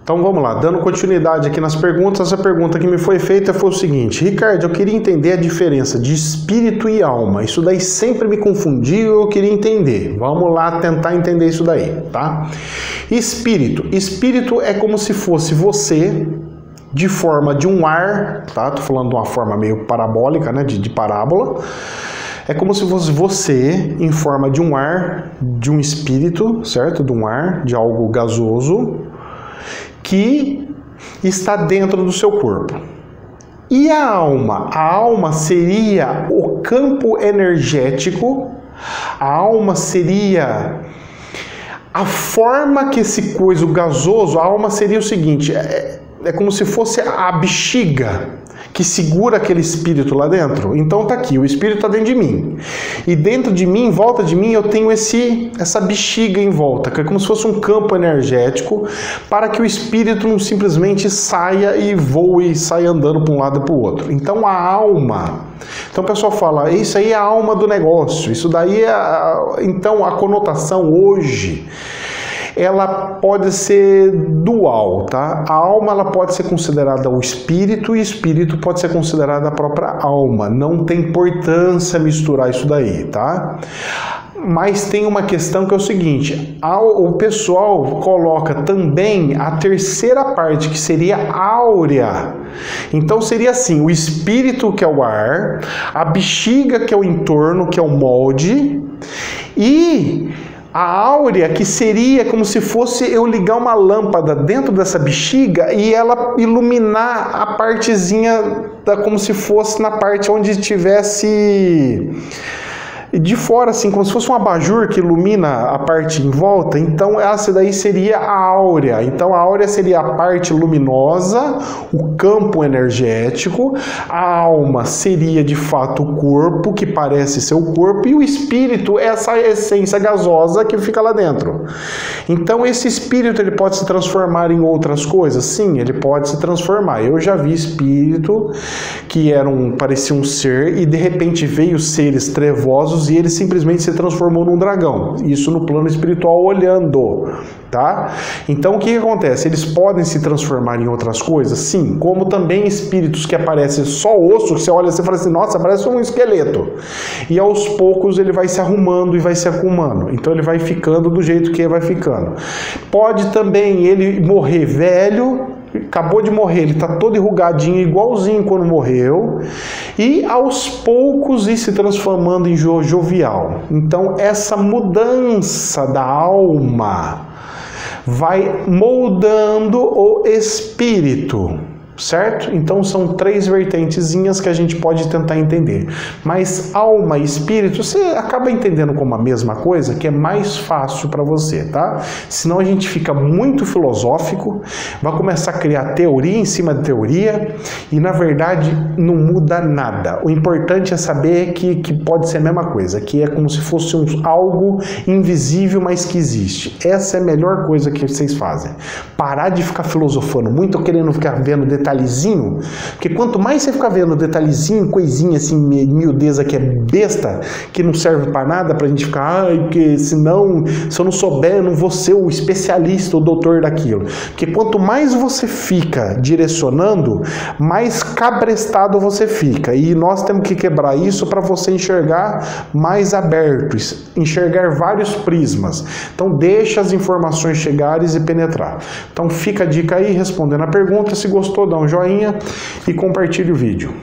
Então vamos lá, dando continuidade aqui nas perguntas, a pergunta que me foi feita foi o seguinte: Ricardo, eu queria entender a diferença de espírito e alma. Isso daí sempre me confundiu, eu queria entender. Vamos lá tentar entender isso daí, tá? Espírito é como se fosse você de forma de um ar, tá? Tô falando de uma forma meio parabólica, né? De parábola. É como se fosse você em forma de um ar, de um espírito, certo? De um ar, de algo gasoso, que está dentro do seu corpo. E a alma? A alma seria o campo energético, a alma seria a forma que esse coisa, o gasoso, a alma seria o seguinte, é como se fosse a bexiga que segura aquele espírito lá dentro. Então tá aqui, o espírito tá dentro de mim. E dentro de mim, em volta de mim, eu tenho essa bexiga em volta, que é como se fosse um campo energético, para que o espírito não simplesmente saia e voe e saia andando para um lado e para o outro. Então a alma... Então o pessoal fala, isso aí é a alma do negócio, isso daí é... Então a conotação hoje... ela pode ser dual, tá? A alma ela pode ser considerada o espírito e o espírito pode ser considerada a própria alma. Não tem importância misturar isso daí, tá? Mas tem uma questão que é o seguinte, o pessoal coloca também a terceira parte, que seria áurea. Então seria assim, o espírito, que é o ar, a bexiga, que é o entorno, que é o molde, e... a áurea, que seria como se fosse eu ligar uma lâmpada dentro dessa bexiga e ela iluminar a partezinha, como se fosse na parte onde tivesse... de fora, assim, como se fosse um abajur que ilumina a parte em volta. Então essa daí seria a áurea. Então a áurea seria a parte luminosa, o campo energético. A alma seria de fato o corpo, que parece ser o corpo, e o espírito é essa essência gasosa que fica lá dentro. Então esse espírito ele pode se transformar em outras coisas? Sim, ele pode se transformar. Eu já vi espírito que parecia um ser e de repente veio seres trevosos e ele simplesmente se transformou num dragão. Isso no plano espiritual olhando, tá? Então o que acontece? Eles podem se transformar em outras coisas? Sim, como também espíritos que aparecem só osso, que você olha e fala assim, nossa, parece um esqueleto. E aos poucos ele vai se arrumando e vai se acumulando. Então ele vai ficando do jeito que vai ficando. Pode também ele morrer velho, acabou de morrer, ele está todo enrugadinho, igualzinho quando morreu, e aos poucos ir se transformando em jovial. Então essa mudança da alma vai moldando o espírito, certo? Então são três vertentezinhas que a gente pode tentar entender. Mas alma e espírito, você acaba entendendo como a mesma coisa, que é mais fácil para você, tá? Senão a gente fica muito filosófico, vai começar a criar teoria em cima de teoria, e na verdade não muda nada. O importante é saber que pode ser a mesma coisa, que é como se fosse algo invisível, mas que existe. Essa é a melhor coisa que vocês fazem. Parar de ficar filosofando muito, querendo ficar vendo detalhezinho, porque quanto mais você ficar vendo detalhezinho, coisinha assim, miudeza que é besta, que não serve para nada, pra gente ficar, porque senão, se eu não souber, eu não vou ser o especialista, o doutor daquilo. Porque quanto mais você fica direcionando, mais cabrestado você fica. E nós temos que quebrar isso para você enxergar mais aberto, enxergar vários prismas. Então deixa as informações chegarem e penetrar. Então fica a dica aí, respondendo a pergunta. Se gostou, dá um joinha e compartilhe o vídeo.